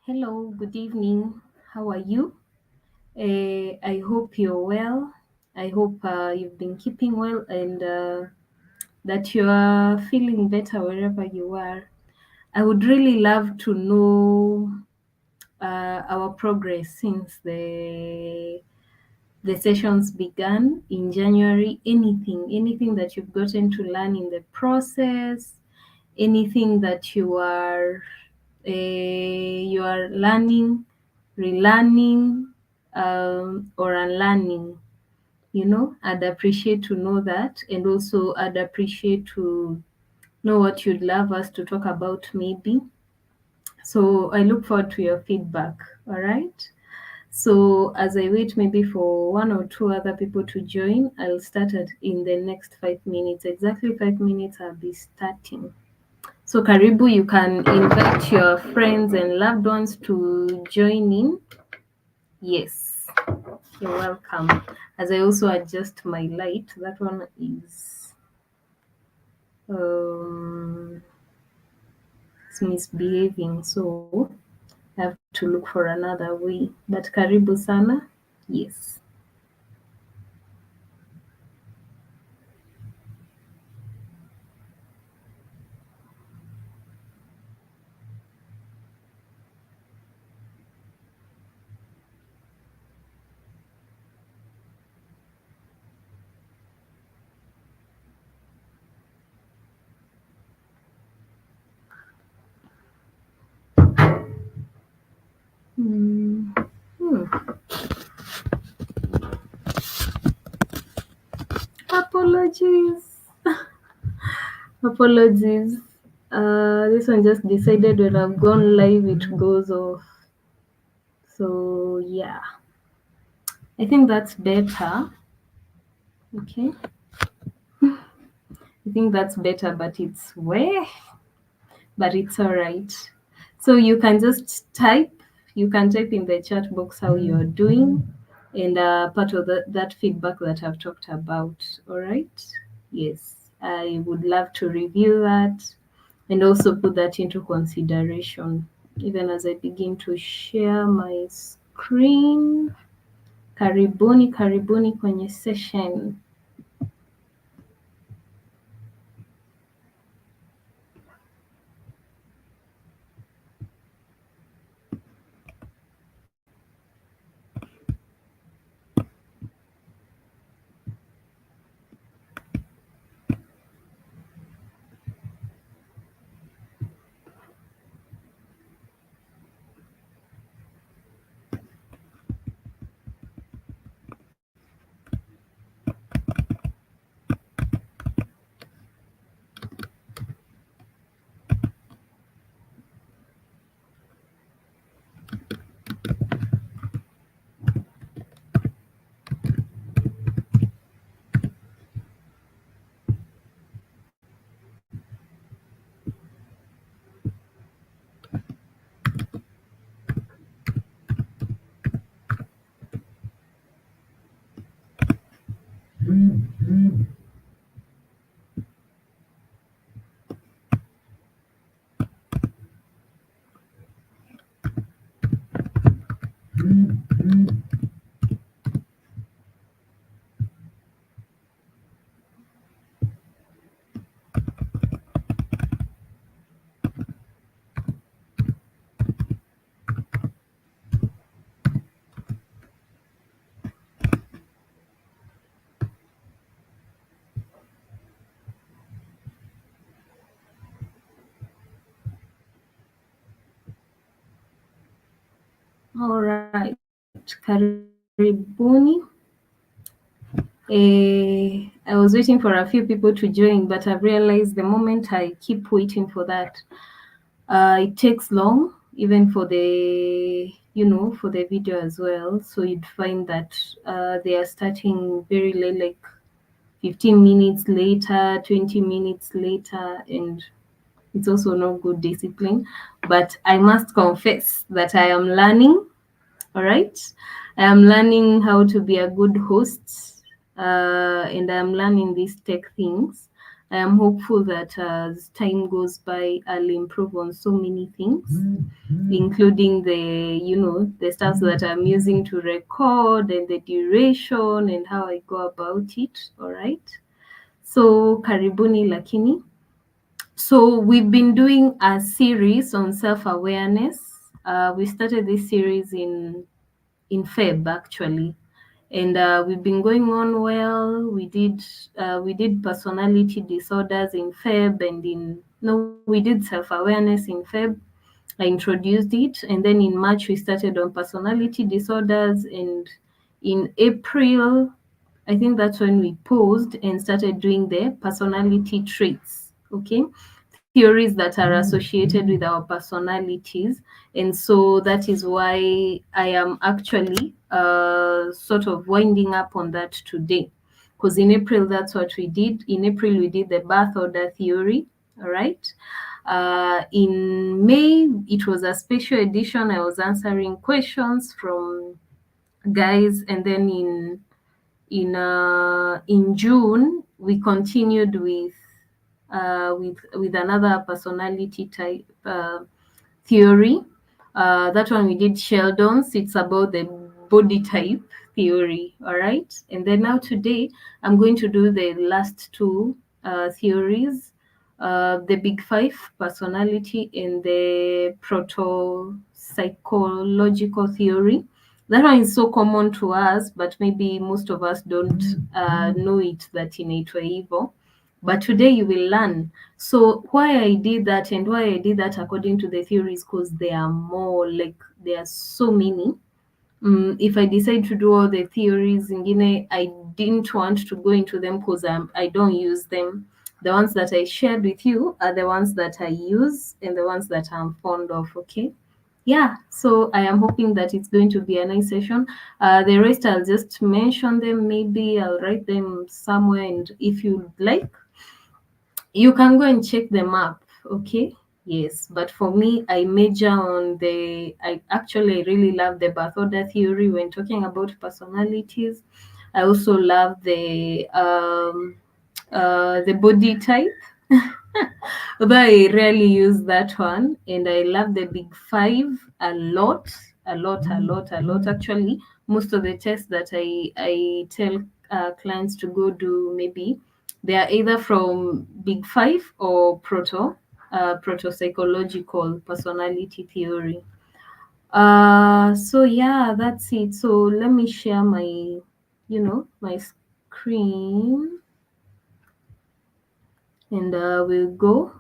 Hello, good evening. How are you? I hope you're well. I hope you've been keeping well and that you are feeling better wherever you are. I would really love to know our progress since the sessions began in January. Anything that you've gotten to learn in the process, anything that you are learning, relearning, or unlearning. I'd appreciate to know that, and also I'd appreciate to know what you'd love us to talk about, maybe. So I look forward to your feedback. All right. So as I wait maybe for one or two other people to join, I'll start in the next 5 minutes. Exactly 5 minutes, I'll be starting. So Karibu, you can invite your friends and loved ones to join in. Yes, you're welcome. As I also adjust my light, that one is it's misbehaving, so I have to look for another way. But Karibu sana. Yes. Hmm. Apologies. Apologies. This one just decided when I've gone live, it goes off. So yeah, I think that's better. Okay, I think that's better, but it's where, but it's all right. So you can just type. You can type in the chat box how you're doing, and part of that feedback that I've talked about. All right. Yes, I would love to review that and also put that into consideration, even as I begin to share my screen. Karibuni kwenye session. All right, karibuni. I was waiting for a few people to join, but I've realized the moment I keep waiting for that, it takes long, even for for the video as well. So you'd find that they are starting very late, like 15 minutes later, 20 minutes later, and it's also no good discipline. But I must confess that I am learning. All right. I am learning how to be a good host, and I'm learning these tech things. I am hopeful that as time goes by, I'll improve on so many things, including the stuff that I'm using to record and the duration and how I go about it. All right. So karibuni lakini. So we've been doing a series on self-awareness. We started this series in Feb actually, and we've been going on well. We did personality disorders in Feb, and in no, we did self-awareness in Feb. I introduced it, and then in March we started on personality disorders, and in April, I think that's when we paused and started doing the personality traits. Okay, theories that are associated with our personalities, and so that is why I am actually sort of winding up on that today, because in April that's what we did. In April we did the birth order theory. All right. In May it was a special edition. I was answering questions from guys, and then in June we continued with another personality type theory. That one we did Sheldon's. It's about the body type theory. All right. And then now today I'm going to do the last two theories, the Big Five personality and the proto psychological theory. That one is so common to us, but maybe most of us don't know it that inaitwa hivyo. But today you will learn. So why I did that and why I did that according to the theories, because there are more, like there are so many. If I decide to do all the theories ingine, I didn't want to go into them because I don't use them. The ones that I shared with you are the ones that I use and the ones that I'm fond of. Okay. Yeah, so I am hoping that it's going to be a nice session. The rest I'll just mention them. Maybe I'll write them somewhere, and if you like, you can go and check them up. Okay. Yes, but for me, I major on I really love the birth order theory when talking about personalities. I also love the body type. Although I rarely use that one, and I love the Big Five a lot, a lot, a lot, a lot. Actually, most of the tests that I tell clients to go do, maybe they are either from Big Five or proto psychological personality theory. So yeah, that's it. So let me share my screen, and we'll go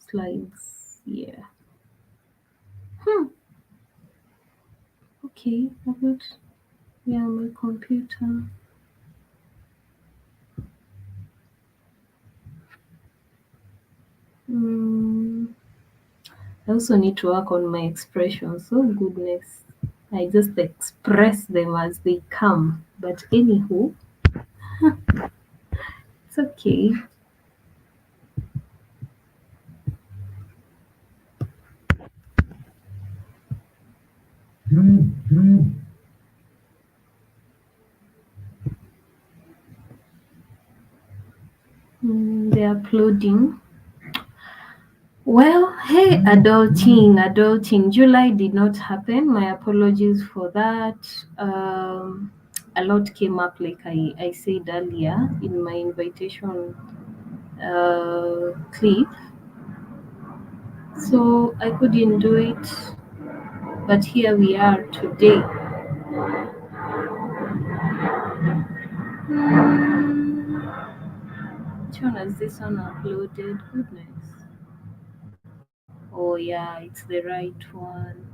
slides. Yeah. Okay. I got, yeah, my computer. I also need to work on my expressions. Oh goodness. I just express them as they come. But anywho, it's okay. They're uploading. Well, hey, adulting. July did not happen. My apologies for that. A lot came up, like I said earlier in my invitation clip. So I couldn't do it, but here we are today. Which one has this one uploaded? Goodness. Oh yeah, it's the right one.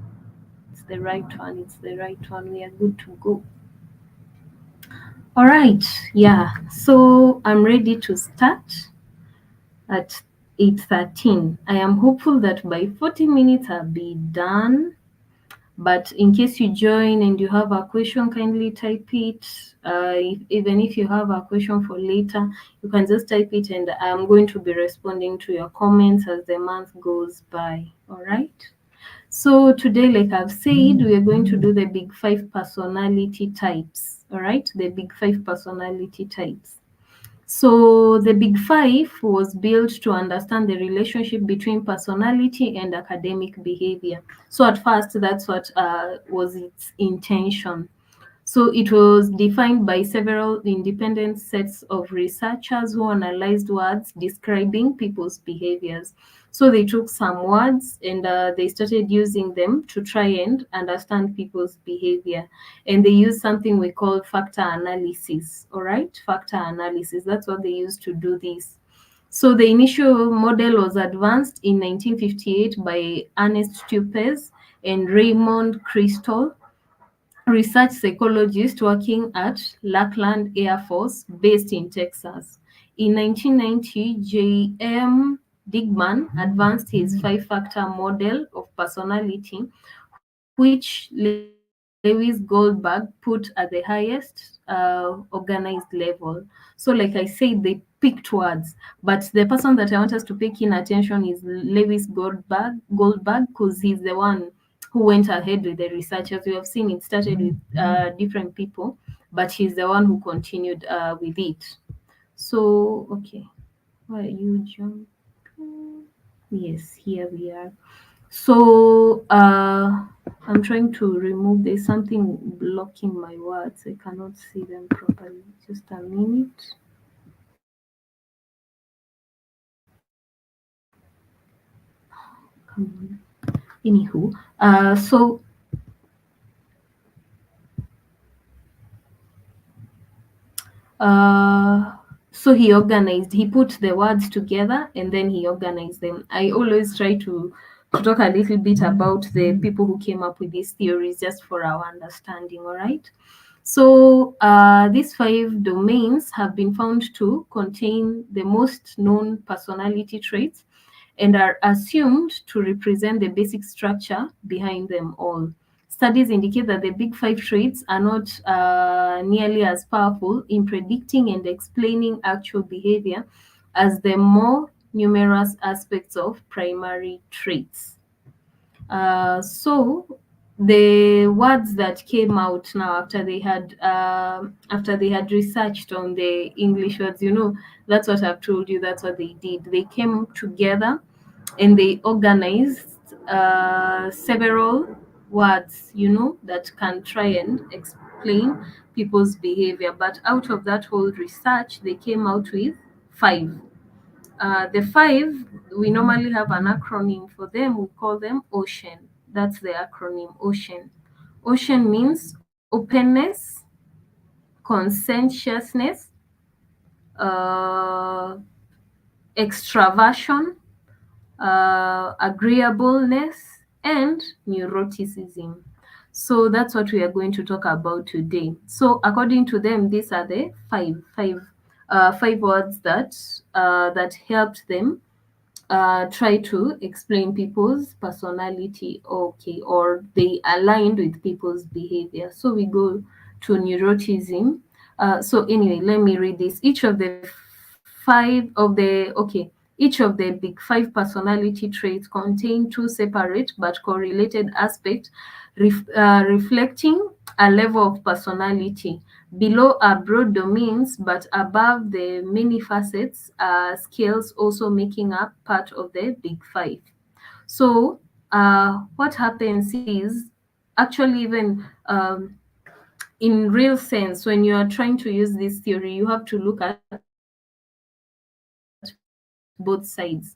It's the right one. It's the right one. We are good to go. All right. Yeah. So I'm ready to start at 8:13. I am hopeful that by 40 minutes I'll be done. But in case you join and you have a question, kindly type it. Even if you have a question for later, you can just type it, and I'm going to be responding to your comments as the month goes by. All right. So today, like I've said, we are going to do the Big Five personality types. All right, the Big Five personality types. So the Big Five was built to understand the relationship between personality and academic behavior. So at first, that's what was its intention. So it was defined by several independent sets of researchers who analyzed words describing people's behaviors. So they took some words and they started using them to try and understand people's behavior. And they used something we call factor analysis. All right, factor analysis. That's what they used to do this. So the initial model was advanced in 1958 by Ernest Tupes and Raymond Crystal, research psychologist working at Lackland Air Force, based in Texas. In 1990, J.M. Digman advanced his five-factor model of personality, which Lewis Goldberg put at the highest organized level. So, like I said, they picked words, but the person that I want us to pay keen attention is Lewis Goldberg, because he's the one who went ahead with the research. As we have seen, it started with different people, but he's the one who continued with it. So, okay, why are you jumping? Yes, here we are. So I'm trying to remove, there's something blocking my words. I cannot see them properly. Just a minute. Come on. Anywho, uh, so he put the words together and then he organized them. I always try to talk a little bit about the people who came up with these theories just for our understanding, all right? So these five domains have been found to contain the most known personality traits and are assumed to represent the basic structure behind them all. Studies indicate that the big five traits are not nearly as powerful in predicting and explaining actual behavior as the more numerous aspects of primary traits. So the words that came out now after they had researched on the English words, that's what I've told you. That's what they did. They came together and they organized several words, that can try and explain people's behavior. But out of that whole research, they came out with five. The five, we normally have an acronym for them. We call them OCEAN. That's the acronym OCEAN. OCEAN means openness, conscientiousness, uh, extraversion, agreeableness, and neuroticism. So that's what we are going to talk about today. So according to them, these are the five words that helped them try to explain people's personality, okay, or they aligned with people's behavior. So we go to neuroticism. So anyway, let me read this. Each of the big five personality traits contain two separate but correlated aspects, reflecting a level of personality. Below are broad domains, but above the many facets are scales also making up part of the big five. So what happens is, actually, even in real sense, when you are trying to use this theory, you have to look at both sides.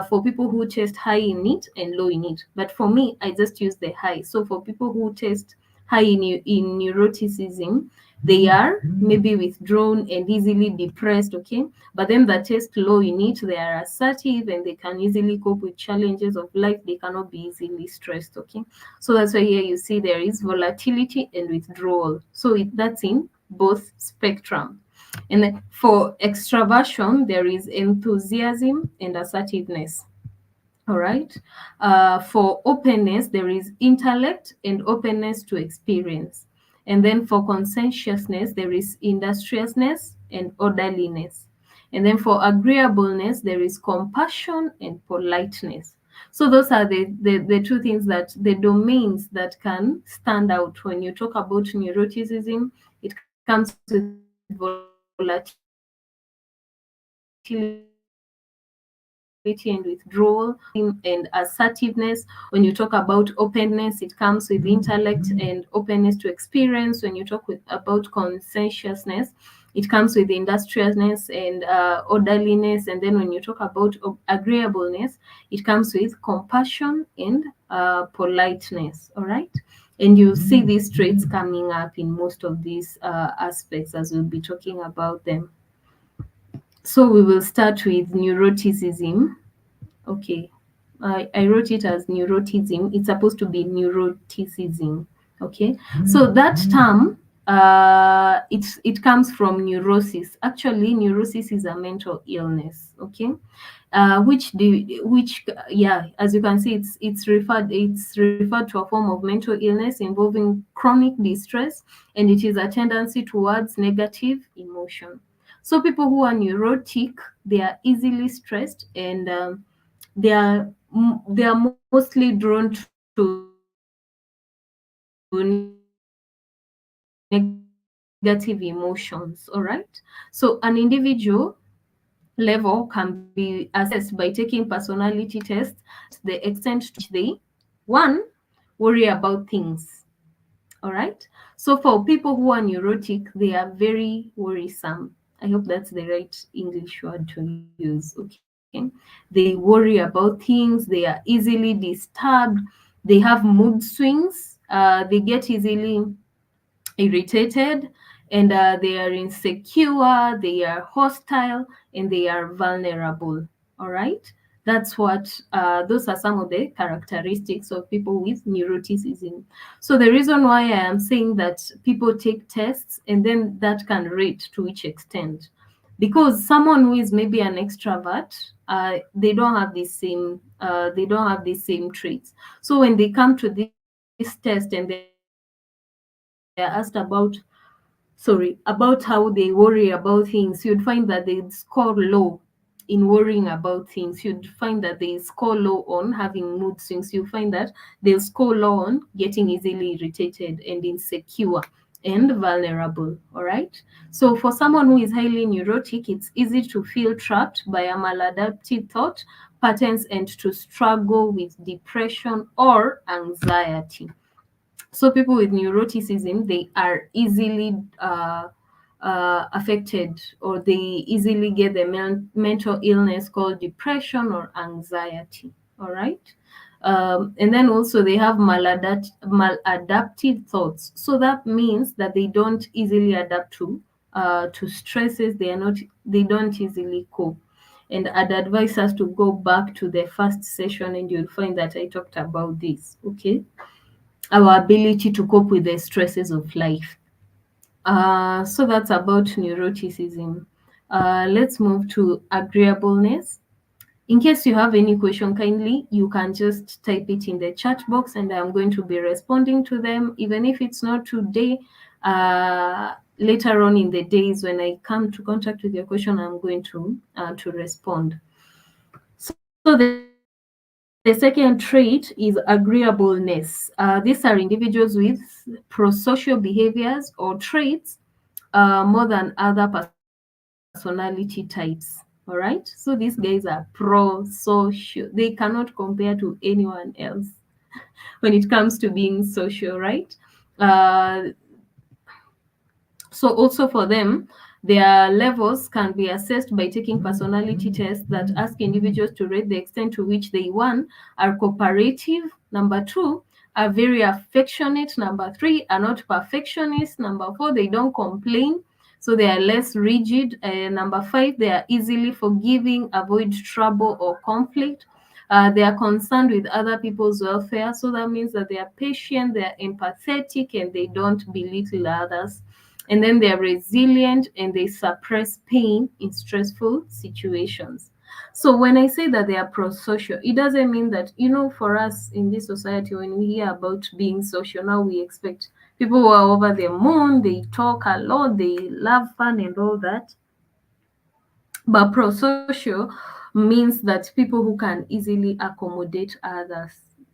For people who test high in it and low in it. But for me, I just use the high. So for people who test high in neuroticism, they are maybe withdrawn and easily depressed, okay? But then that test low in it, they are assertive and they can easily cope with challenges of life. They cannot be easily stressed, okay? So that's why here you see there is volatility and withdrawal. So that's in both spectrum. And then for extraversion, there is enthusiasm and assertiveness. All right. For openness, there is intellect and openness to experience. And then for conscientiousness, there is industriousness and orderliness. And then for agreeableness, there is compassion and politeness. So those are the two things, that the domains that can stand out when you talk about neuroticism. It comes with volatility and withdrawal. volatility and withdrawal, and assertiveness. When you talk about openness, it comes with intellect and openness to experience. When you talk about conscientiousness, it comes with industriousness and orderliness. And then when you talk about agreeableness, it comes with compassion and politeness. All right. And you see these traits coming up in most of these aspects as we'll be talking about them. So we will start with neuroticism. Okay. I wrote it as neuroticism. It's supposed to be neuroticism. Okay. So that term, it comes from neurosis. Actually, neurosis is a mental illness. Okay. Yeah, as you can see, it's referred to a form of mental illness involving chronic distress, and it is a tendency towards negative emotion. So people who are neurotic, they are easily stressed, and they are mostly drawn to negative emotions. All right. So an individual level can be assessed by taking personality tests, the extent to which they, one, worry about things. All right. So for people who are neurotic, they are very worrisome. I hope that's the right English word to use. Okay. They worry about things, they are easily disturbed, they have mood swings, they get easily irritated, and they are insecure, they are hostile, and they are vulnerable. All right. Those are some of the characteristics of people with neuroticism. So the reason why I am saying that people take tests and then that can rate to which extent, because someone who is maybe an extrovert, they don't have the same traits. So when they come to this test and they're asked about how they worry about things, you'd find that they score low in worrying about things. You'd find that they score low on having mood swings. You find that they'll score low on getting easily irritated and insecure and vulnerable. All right. So for someone who is highly neurotic, it's easy to feel trapped by a maladaptive thought patterns and to struggle with depression or anxiety. So people with neuroticism, they are easily affected, or they easily get the mental illness called depression or anxiety. All right. And then also they have maladaptive thoughts. So that means that they don't easily adapt to stresses. They don't easily cope. And I'd advise us to go back to the first session, and you'll find that I talked about this. Okay. Our ability to cope with the stresses of life. So that's about neuroticism. Let's move to agreeableness. In case you have any question, kindly, you can just type it in the chat box and I'm going to be responding to them, even if it's not today. Later on in the days when I come to contact with your question, I'm going to respond. So the second trait is agreeableness. These are individuals with prosocial behaviors or traits more than other personality types. All right. So these guys are pro-social. They cannot compare to anyone else when it comes to being social, right? Uh, so also for them, their levels can be assessed by taking personality tests that ask individuals to rate the extent to which they, one, are cooperative, number two, are very affectionate, number three, are not perfectionist, number four, they don't complain, so they are less rigid, number five, they are easily forgiving, avoid trouble or conflict. They are concerned with other people's welfare, so that means that they are patient, they are empathetic, and they don't belittle others. And then they are resilient and they suppress pain in stressful situations. So when I say that they are pro-social, it doesn't mean that, for us in this society, when we hear about being social, now we expect people who are over the moon, they talk a lot, they love fun and all that. But pro-social means that people who can easily accommodate others,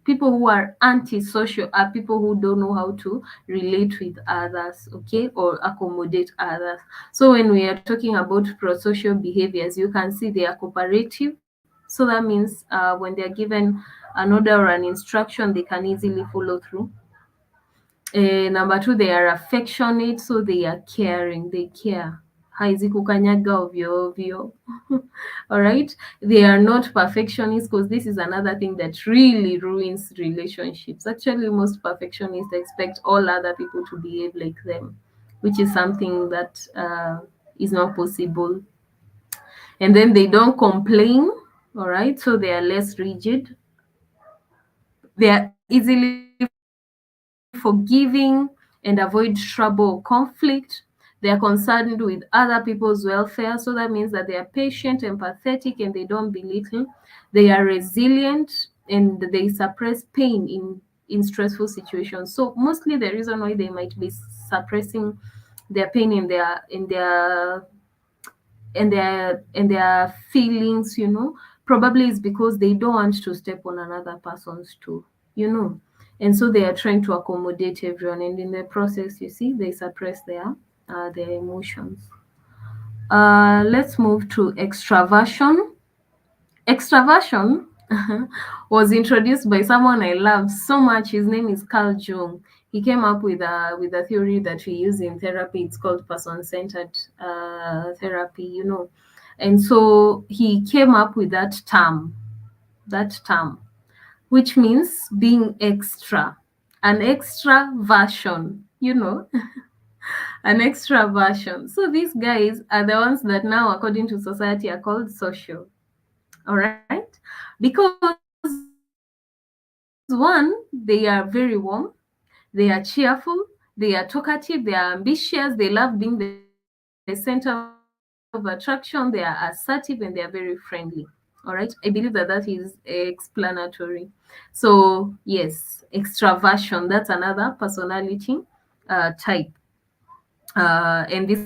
People who are antisocial are people who don't know how to relate with others, okay, or accommodate others. So when we are talking about prosocial behaviors, you can see they are cooperative. So that means when they are given an order or an instruction, they can easily follow through. Number two, they are affectionate, so they are caring, they care. Haizi kukanyaga ovyo ovyo. All right. They are not perfectionists, because this is another thing that really ruins relationships. Actually, most perfectionists expect all other people to behave like them, which is something that is not possible. And then they don't complain. All right. So they are less rigid. They are easily forgiving and avoid trouble or conflict. They are concerned with other people's welfare. So that means that they are patient, empathetic, and they don't belittle. They are resilient and they suppress pain in stressful situations. So mostly the reason why they might be suppressing their pain in their feelings, probably is because they don't want to step on another person's toe, and so they are trying to accommodate everyone, and in the process, you see, they suppress their emotions. Let's move to extraversion. Extraversion was introduced by someone I love so much. His name is Carl Jung. He came up with a theory that we use in therapy. It's called person-centered therapy, And so he came up with that term, which means being extra, an extra version, an extra version. So these guys are the ones that now, according to society, are called social. All right, because one, they are very warm, they are cheerful, they are talkative, they are ambitious, they love being the center of attraction, they are assertive, and they are very friendly. All right, I believe that is explanatory. So yes, extraversion, that's another personality type. And these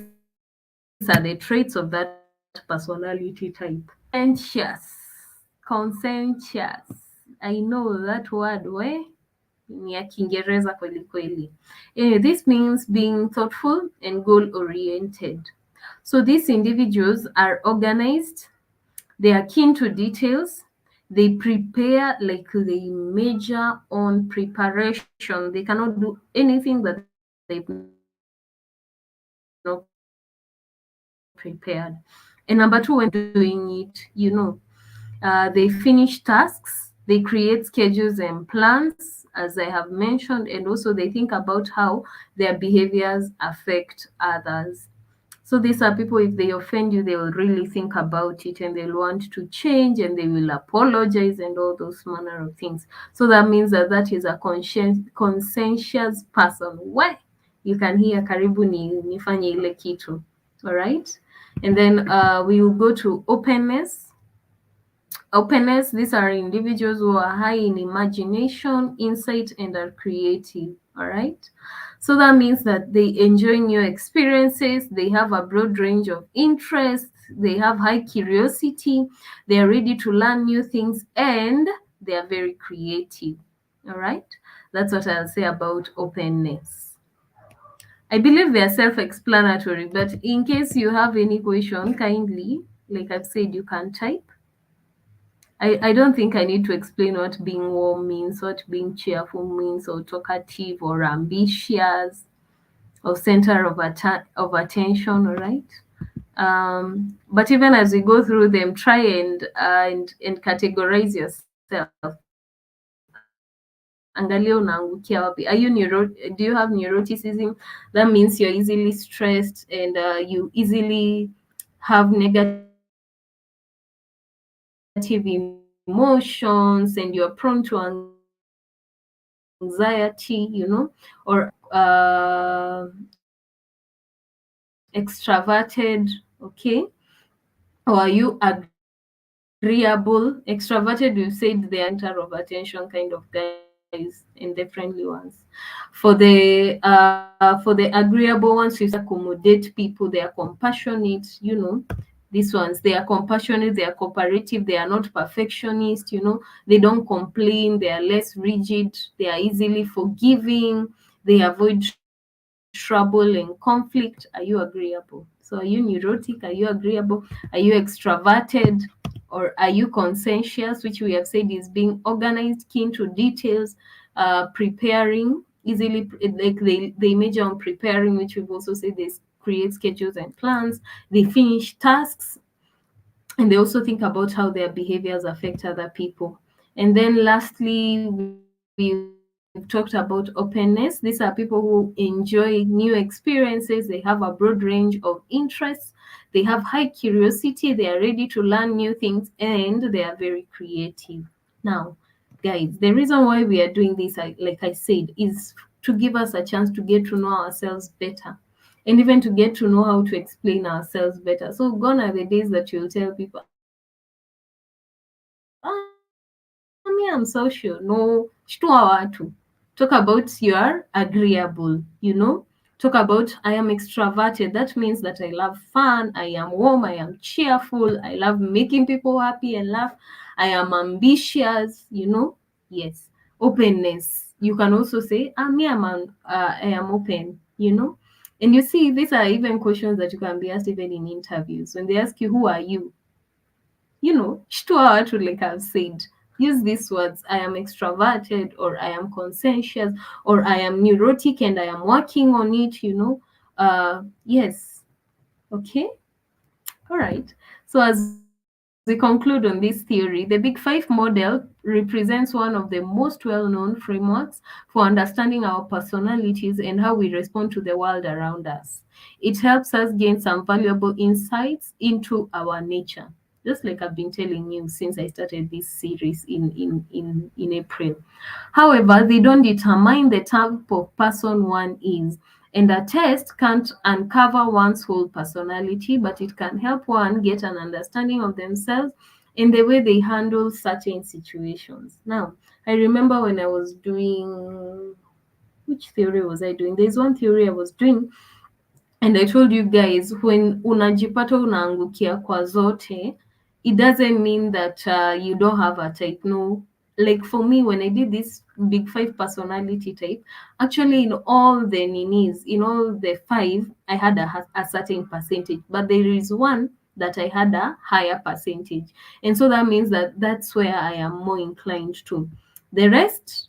are the traits of that personality type. Conscientious. I know that word, ni ya Kiingereza kweli kweli. This means being thoughtful and goal oriented. So these individuals are organized, they are keen to details, they prepare, like they major on preparation. They cannot do anything that they've not prepared. And number two, when they're doing it, they finish tasks, they create schedules and plans, as I have mentioned, and also they think about how their behaviors affect others. So these are people, if they offend you, they will really think about it and they'll want to change and they will apologize and all those manner of things. So that means that is a conscientious person. Why? You can hear karibu nifanye ile kitu. All right. And then we will go to openness. Openness, these are individuals who are high in imagination, insight, and are creative. All right. So that means that they enjoy new experiences, they have a broad range of interests, they have high curiosity, they are ready to learn new things, and they are very creative. All right. That's what I'll say about openness. I believe they are self-explanatory, but in case you have any question, kindly, like I've said, you can type. I don't think I need to explain what being warm means, what being cheerful means, or talkative, or ambitious, or center of attention, all right? But even as we go through them, try and categorize yourself. Angalia unaangukia wapi. Do you have neuroticism? That means you're easily stressed and you easily have negative emotions and you're prone to anxiety, or extraverted, okay? Or are you agreeable? Extraverted, we've said they are center of attention kind of guys, and the friendly ones. For the agreeable ones, you accommodate people, they are compassionate, These ones, they are compassionate, they are cooperative, they are not perfectionist, they don't complain, they are less rigid, they are easily forgiving, they avoid trouble and conflict. Are you agreeable? So are you neurotic? Are you agreeable? Are you extroverted? Or are you conscientious, which we have said is being organized, keen to details, preparing, easily, like they major on preparing, which we've also said they create schedules and plans, they finish tasks, and they also think about how their behaviors affect other people. And then lastly, we've talked about openness. These are people who enjoy new experiences, they have a broad range of interests, they have high curiosity, they are ready to learn new things, and they are very creative. Now, guys, the reason why we are doing this, like I said, is to give us a chance to get to know ourselves better, and even to get to know how to explain ourselves better. So gone are the days that you'll tell people, me, I'm social. No, shtua watu. Talk about you're agreeable, Talk about I am extroverted. That means that I love fun, I am warm, I am cheerful, I love making people happy and laugh. I am ambitious. Yes. Openness. You can also say, I am open. And you see, these are even questions that you can be asked even in interviews. When they ask you, who are you? Shtua watu, like I've said. Use these words. I am extroverted, or I am conscientious, or I am neurotic and I am working on it. Yes. Okay. All right. So as we conclude on this theory, the Big Five model represents one of the most well-known frameworks for understanding our personalities and how we respond to the world around us. It helps us gain some valuable insights into our nature, just like I've been telling you since I started this series in April. However, they don't determine the type of person one is, and a test can't uncover one's whole personality, but it can help one get an understanding of themselves and the way they handle certain situations. Now, I remember when I was doing, which theory was I doing? There's one theory I was doing, and I told you guys, when unajipata unaangukia kwa zote, it doesn't mean that you don't have a type. No, like for me, when I did this big five personality type, actually in all the ninis, in all the five, I had a certain percentage, but there is one that I had a higher percentage, and so that means that that's where I am more inclined to. The rest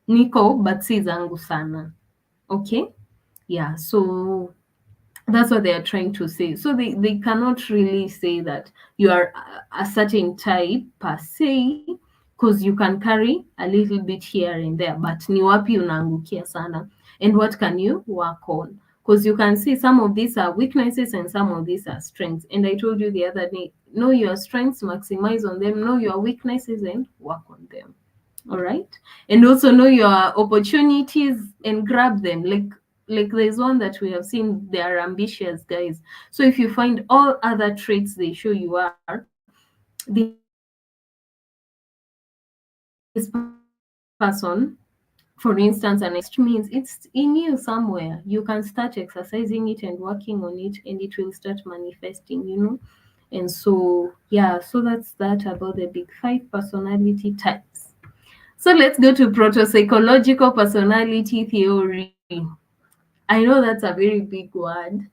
niko, but si zangu sana. Okay, yeah. So that's what they are trying to say. So they cannot really say that you are a certain type per se, because you can carry a little bit here and there, but ni wapi unaangukia sana, and what can you work on, because you can see some of these are weaknesses and some of these are strengths. And I told you the other day, know your strengths, maximize on them, know your weaknesses and work on them. All right. And also know your opportunities and grab them. Like there's one that we have seen, they are ambitious guys. So if you find all other traits they show you are, this person, for instance, an extrovert, means it's in you somewhere. You can start exercising it and working on it, and it will start manifesting. And so, yeah, so that's that about the big five personality types. So let's go to proto-psychological personality theory. I know that's a very big word,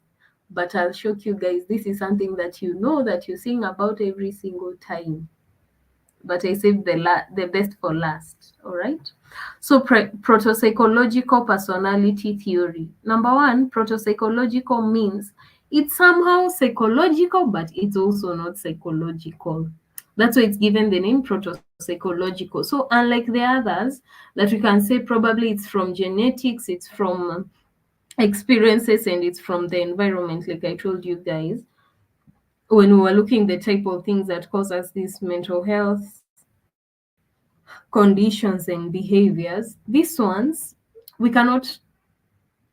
but I'll shock you guys. This is something that you know, that you sing about every single time. But I saved the best for last. All right. So proto-psychological personality theory. Number one, proto-psychological means it's somehow psychological, but it's also not psychological. That's why it's given the name proto-psychological. So unlike the others that we can say probably it's from genetics, it's from experiences, and it's from the environment, like I told you guys when we were looking the type of things that cause us these mental health conditions and behaviors. These ones, we cannot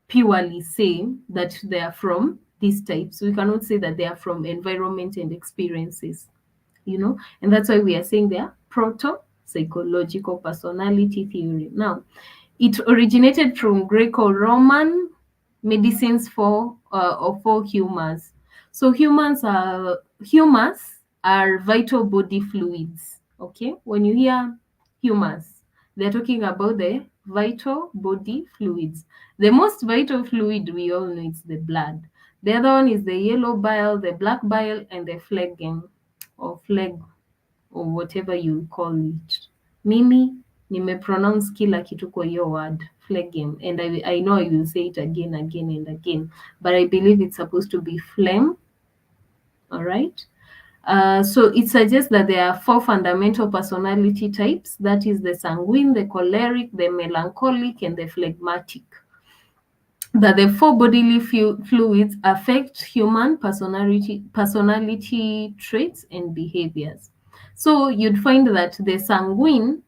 purely say that they are from these types. We cannot say that they are from environment and experiences. And that's why we are saying they are proto psychological personality theory. Now, it originated from Greco-Roman medicines for humors. So humors are vital body fluids. Okay, when you hear humors, they're talking about the vital body fluids. The most vital fluid we all know is the blood. The other one is the yellow bile, the black bile, and the phlegm or phleg or whatever you call it. Mimi nimepronounce kila kitu kwa hiyo word phlegm, and I know I will say it again, again and again, but I believe it's supposed to be phlegm. All right. So it suggests that there are four fundamental personality types. That is the sanguine, the choleric, the melancholic, and the phlegmatic. That the four bodily fluids affect human personality traits and behaviors. So you'd find that the sanguine,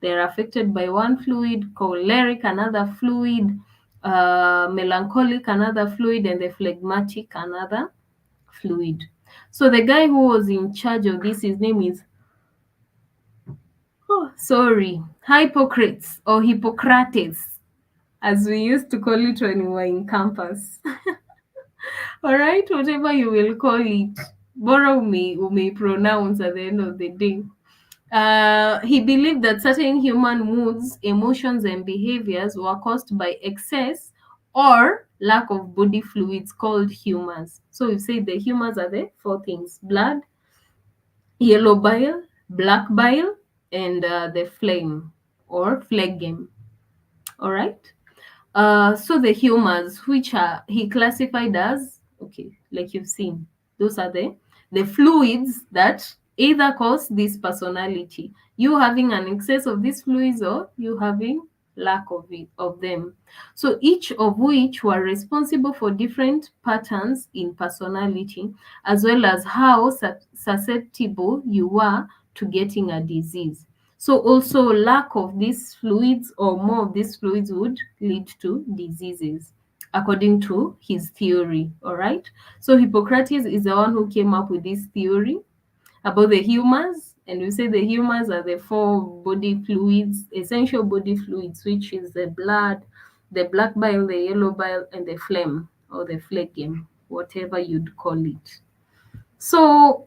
they're affected by one fluid, choleric another fluid, melancholic another fluid, and the phlegmatic another fluid. So the guy who was in charge of this, his name is Hippocrates or Hippocrates, as we used to call it when we were in campus. All right, whatever you will call it, bora may pronounce at the end of the day. He believed that certain human moods, emotions, and behaviors were caused by excess or lack of body fluids called humors. So we say the humors are the four things: blood, yellow bile, black bile, and the phlegm or phlegm. All right. So the humors, which are he classified as, okay, like you've seen, those are the fluids that either cause this personality, you having an excess of these fluids or you having lack of them. So each of which were responsible for different patterns in personality, as well as how susceptible you were to getting a disease. So also lack of these fluids or more of these fluids would lead to diseases, according to his theory. All right. So Hippocrates is the one who came up with this theory about the humors, and we say the humors are the four body fluids, essential body fluids, which is the blood, the black bile, the yellow bile, and the phlegm or the phlegm, whatever you'd call it. So,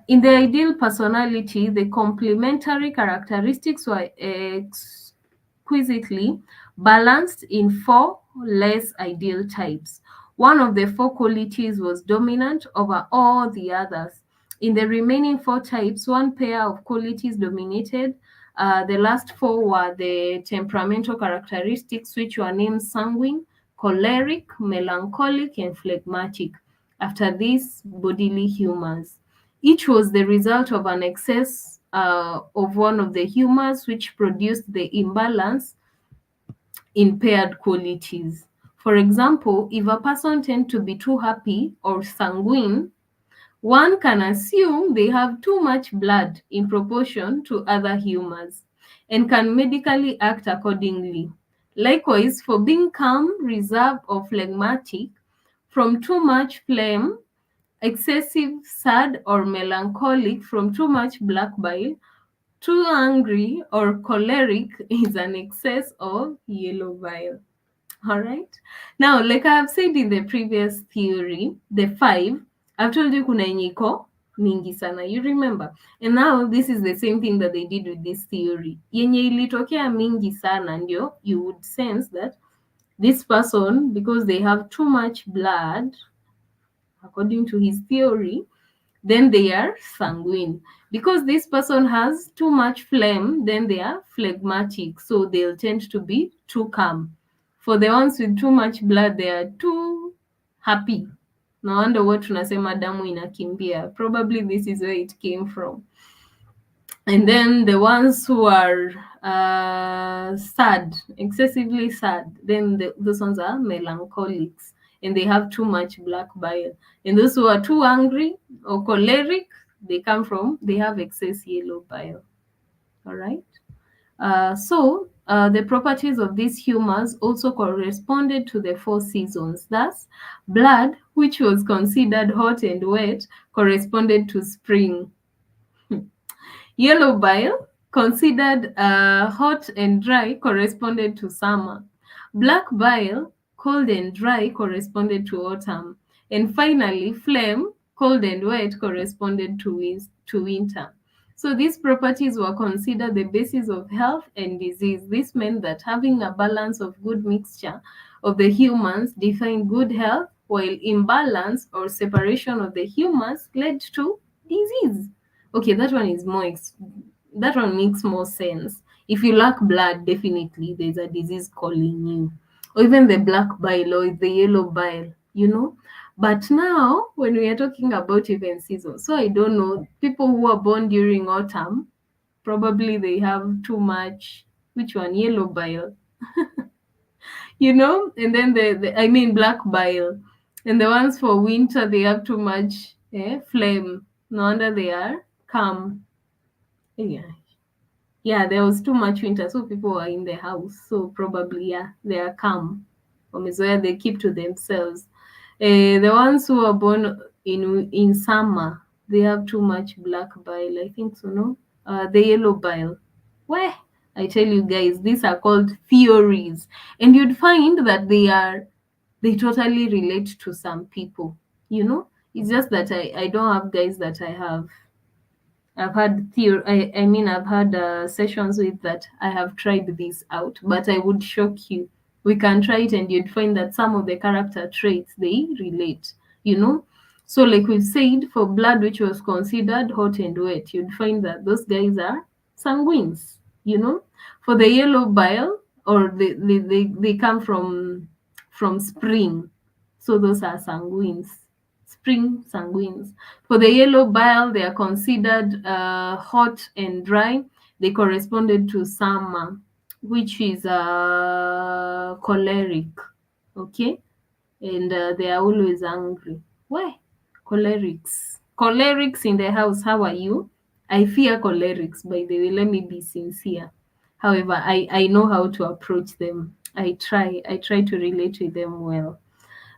in the ideal personality, the complementary characteristics were exquisitely balanced in four less ideal types. One of the four qualities was dominant over all the others. In the remaining four types, one pair of qualities dominated. The last four were the temperamental characteristics, which were named sanguine, choleric, melancholic, and phlegmatic. After these bodily humors, each was the result of an excess of one of the humors, which produced the imbalance in paired qualities. For example, if a person tends to be too happy or sanguine, one can assume they have too much blood in proportion to other humors and can medically act accordingly. Likewise, for being calm, reserved, or phlegmatic, from too much phlegm, excessive sad or melancholic from too much black bile, too angry or choleric is an excess of yellow bile. All right. Now, like I have said in the previous theory, the five, I've told you kuna yenye iko mingi sana. You remember? And now this is the same thing that they did with this theory. Yenye ilitokea mingi sana ndio you would sense that this person, because they have too much blood, according to his theory, then they are sanguine. Because this person has too much phlegm, then they are phlegmatic. So they'll tend to be too calm. For the ones with too much blood, they are too happy. No wonder what tunasema damu inakimbia. Probably this is where it came from. And then the ones who are sad, excessively sad, then those ones are melancholics and they have too much black bile. And those who are too angry or choleric, they have excess yellow bile. All right. The properties of these humors also corresponded to the four seasons. Thus, blood, which was considered hot and wet, corresponded to spring. Yellow bile, considered hot and dry, corresponded to summer. Black bile, cold and dry, corresponded to autumn. And finally, phlegm, cold and wet, corresponded to winter. So these properties were considered the basis of health and disease. This meant that having a balance of good mixture of the humans defined good health, while imbalance or separation of the humans led to disease. Okay, that one makes more sense. If you lack blood, definitely there's a disease calling you, or even the black bile or the yellow bile. But now, when we are talking about even season, so I don't know, people who are born during autumn, probably they have too much, which one? Yellow bile, and then I mean black bile. And the ones for winter, they have too much phlegm. No wonder they are calm. Yeah. Yeah, there was too much winter, so people were in the house. So probably, yeah, they are calm. Wamezoea, they keep to themselves. The ones who are born in summer, they have too much black bile. I think so, no? The yellow bile. Where? I tell you guys, these are called theories, and you'd find that they totally relate to some people. It's just that I don't have guys that I've had I've had sessions with that I have tried this out, but I would shock you. We can try it and you'd find that some of the character traits they relate, you know. So like we've said, for blood which was considered hot and wet, you'd find that those guys are sanguines. For the yellow bile, or they come from spring. So those are sanguines, spring sanguines. For the yellow bile, they are considered hot and dry. They corresponded to summer, which is choleric. Okay, and they are always angry. Why? Cholerics. Cholerics in the house. How are you? I fear cholerics. By the way, let me be sincere. However, I know how to approach them. I try to relate with them well.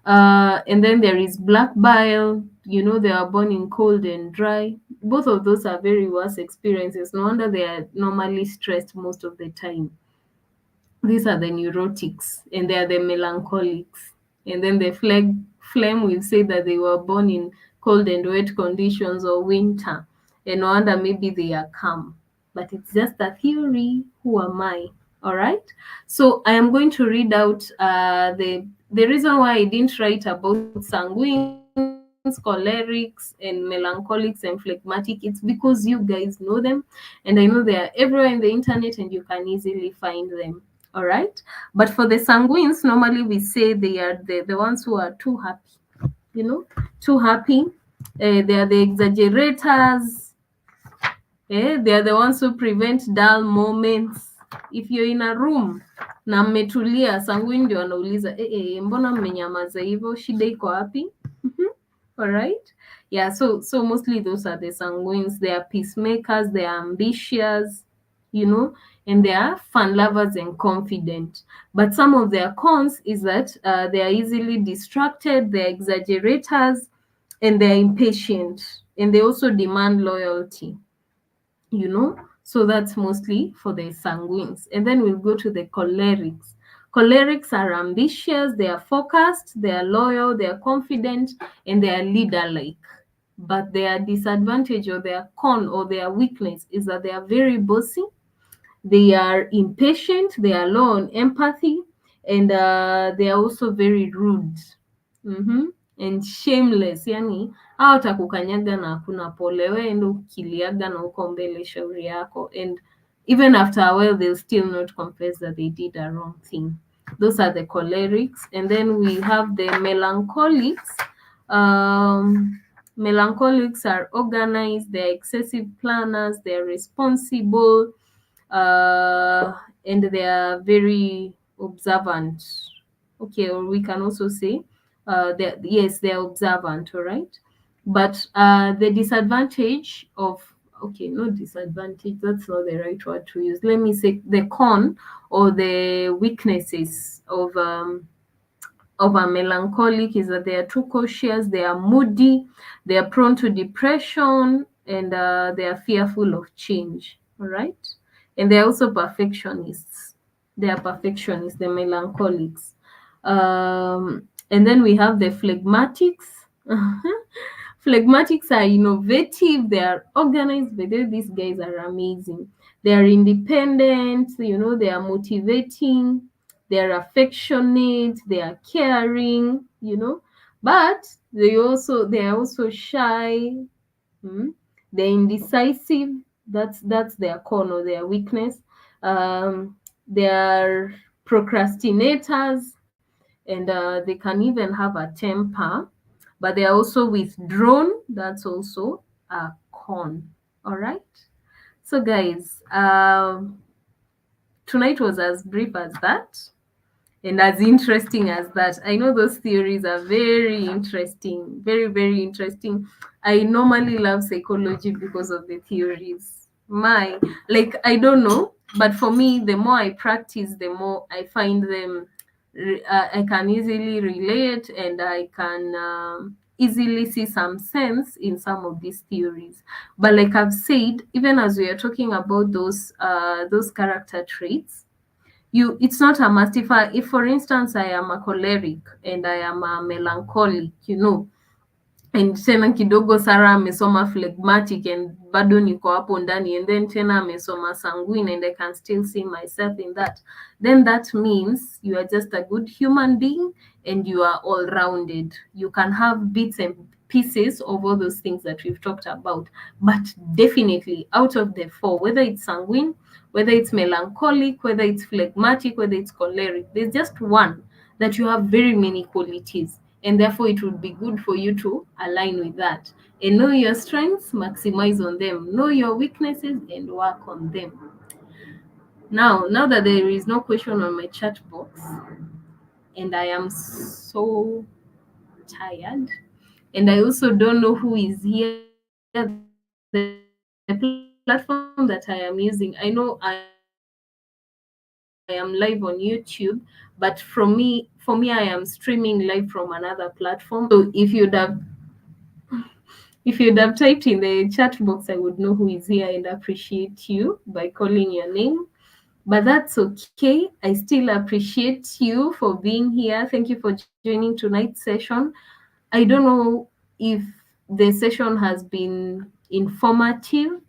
And then there is black bile. They are born in cold and dry. Both of those are very worse experiences. No wonder they are normally stressed most of the time. These are the neurotics, and they are the melancholics. And then the phlegm will say that they were born in cold and wet conditions or winter. And no wonder maybe they are calm. But it's just a theory. Who am I? All right. So I am going to read out the reason why I didn't write about sanguines, cholerics, and melancholics and phlegmatic. It's because you guys know them, and I know they are everywhere in the internet, and you can easily find them. All right. But for the sanguines, normally we say they are the ones who are too happy, too happy. They are the exaggerators. They are the ones who prevent dull moments. If you're in a room na mmetulia, sanguine ndio wanauliza mbona mmenyamaza hivyo, shida iko wapi? All right. Yeah, so mostly those are the sanguines. They are peacemakers, they are ambitious, and they are fun lovers and confident. But some of their cons is that they are easily distracted, they are exaggerators, and they are impatient, and they also demand loyalty. So that's mostly for the sanguines. And then we'll go to the cholerics. Cholerics are ambitious, they are focused, they are loyal, they are confident, and they are leader-like. But their disadvantage, or their con, or their weakness is that they are very bossy, they are impatient, they are low on empathy, and they are also very rude. And shameless, yani hawatakukanyaga na hakuna pole, wewe ndo ukiliaga na uko mbele shauri yako, and even after a while they'll still not confess that they did a wrong thing. Those are the cholerics. And then we have the melancholics. Melancholics are organized, they're excessive planners, they're responsible, and they are very observant. Okay, or we can also say they're observant. All right. But the disadvantage of, okay, not disadvantage, that's not the right word to use. Let me say the con, or the weaknesses of a melancholic is that they are too cautious, they are moody, they are prone to depression, and they are fearful of change. All right. And they are also perfectionists. They are perfectionists, the melancholics. And then we have the phlegmatics. Phlegmatics are innovative, they are organized, but these guys are amazing. They are independent, they are motivating, they are affectionate, they are caring, but they are also shy. Hmm? They're indecisive. That's their con or their weakness. They are procrastinators, and they can even have a temper, but they are also withdrawn. That's also a con. All right. So, guys, tonight was as brief as that and as interesting as that. I know those theories are very interesting, very, very interesting. I normally love psychology because of the theories. Like, I don't know, but for me, the more I practice, the more I find them, I can easily relate, and I can easily see some sense in some of these theories. But like I've said, even as we are talking about those character traits, it's not a must. If for instance I am a choleric and I am a melancholic, and tena kidogo Sarah amesoma phlegmatic and bado niko hapo ndani, and then tena amesoma sanguine and I can still see myself in that, then that means you are just a good human being and you are all rounded. You can have bits and pieces of all those things that we've talked about, but definitely out of the four, whether it's sanguine, whether it's melancholic, whether it's phlegmatic, whether it's choleric, there's just one that you have very many qualities, and therefore it would be good for you to align with that and know your strengths, maximize on them, know your weaknesses and work on them. Now that there is no question on my chat box and I am so tired, and I also don't know who is here, the platform that I am using, I know I am live on YouTube, but for me I am streaming live from another platform. So if you'd have typed in the chat box, I would know who is here and appreciate you by calling your name. But that's okay. I still appreciate you for being here. Thank you for joining tonight's session. I don't know if the session has been informative.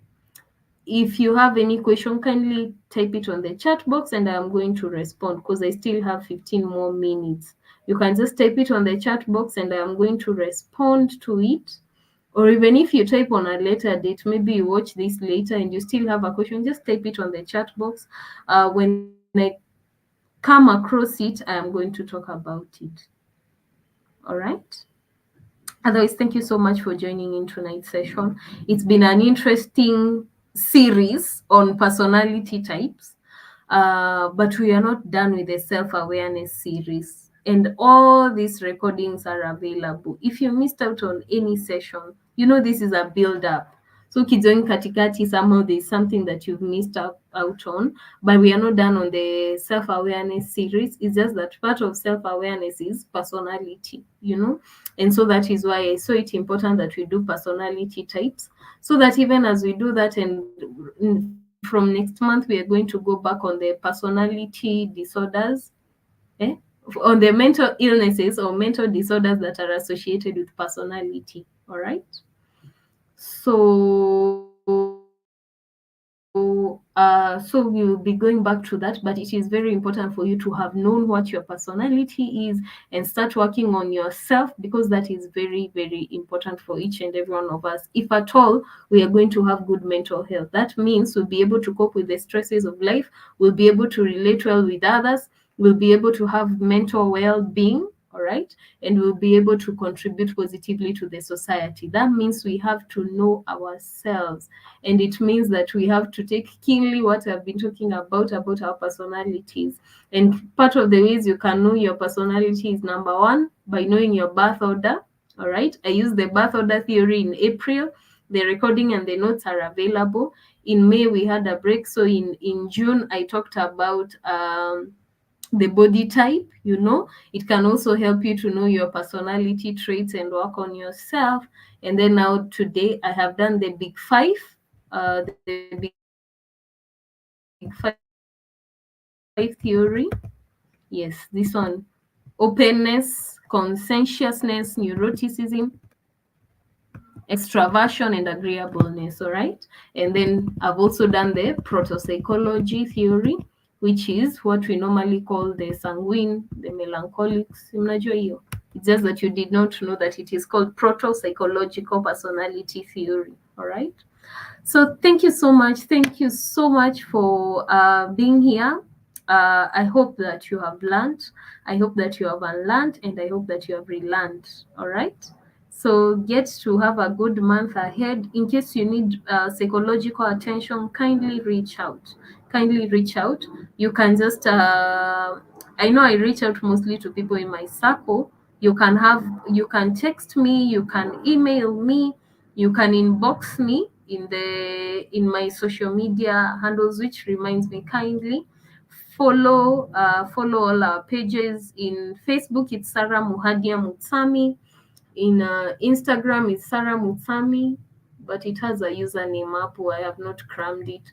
If you have any question, kindly type it on the chat box and I'm going to respond because I still have 15 more minutes. You can just type it on the chat box and I'm going to respond to it. Or even if you type on a later date, maybe you watch this later and you still have a question, just type it on the chat box. When I come across it, I am going to talk about it. All right. Otherwise, thank you so much for joining in tonight's session. It's been an interesting series on personality types, but we are not done with the self-awareness series. And all these recordings are available. If you missed out on any session, this is a build-up. So kijoin katikati, somehow there's something that you've missed out on, but we are not done on the self-awareness series. It's just that part of self-awareness is personality, and so that is why I saw it important that we do personality types, so that even as we do that, and from next month, we are going to go back on the personality disorders, on the mental illnesses or mental disorders that are associated with personality. All right. So we'll be going back to that, but it is very important for you to have known what your personality is and start working on yourself, because that is very, very important for each and every one of us. If at all we are going to have good mental health, that means we'll be able to cope with the stresses of life, we'll be able to relate well with others, we'll be able to have mental well-being. All right, and we'll be able to contribute positively to the society. That means we have to know ourselves, and it means that we have to take keenly what I've been talking about our personalities. And part of the ways you can know your personality is, number one, by knowing your birth order. All right, I use the birth order theory in April. The recording and the notes are available. In May we had a break, so in June I talked about the body type. It can also help you to know your personality traits and work on yourself. And then now today I have done the big five, the big five theory. Yes, this one: openness, conscientiousness, neuroticism, extraversion and agreeableness, all right? And then I've also done the proto-psychology theory, which is what we normally call the sanguine, the melancholics. Mnajua hiyo? It's just that you did not know that it is called proto-psychological personality theory, all right? So thank you so much. Thank you so much for being here. I hope that you have learned. I hope that you have unlearned, and I hope that you have relearned. All right. So get to have a good month ahead. In case you need psychological attention, kindly reach out. Kindly reach out. You can just. I know I reach out mostly to people in my circle. You can text me. You can email me, you can inbox me in my social media handles, which reminds me, kindly follow all our pages. In Facebook it's Sarah Muhadia Mutsami, in Instagram it's Sarah Mutsami, but it has a username up. I have not crammed it.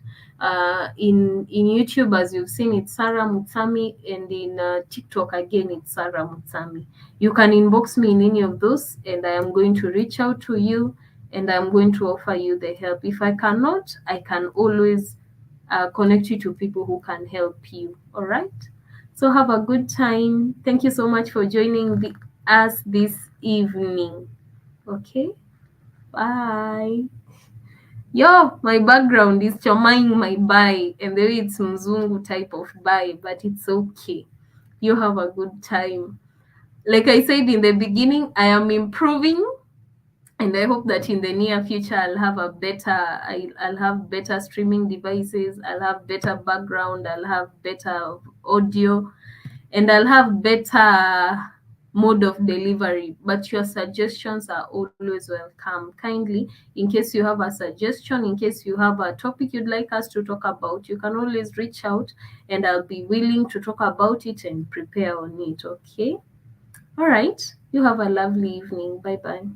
In YouTube, as you've seen, it's Sarah Mutsami, and in TikTok again it's Sarah Mutsami. You can inbox me in any of those, and I am going to reach out to you, and I'm going to offer you the help. If I cannot, I can always connect you to people who can help you. All right. So have a good time. Thank you so much for joining us this evening. Okay. Bye. Yo, my background is chomaing my bye, and the way it's Mzungu type of bye, but it's okay. You have a good time. Like I said in the beginning, I am improving, and I hope that in the near future I'll have better streaming devices, I'll have better background, I'll have better audio, and I'll have better mode of delivery. But your suggestions are always welcome. Kindly, in case you have a suggestion, in case you have a topic you'd like us to talk about, you can always reach out, and I'll be willing to talk about it and prepare on it. Okay. All right. You have a lovely evening. Bye bye.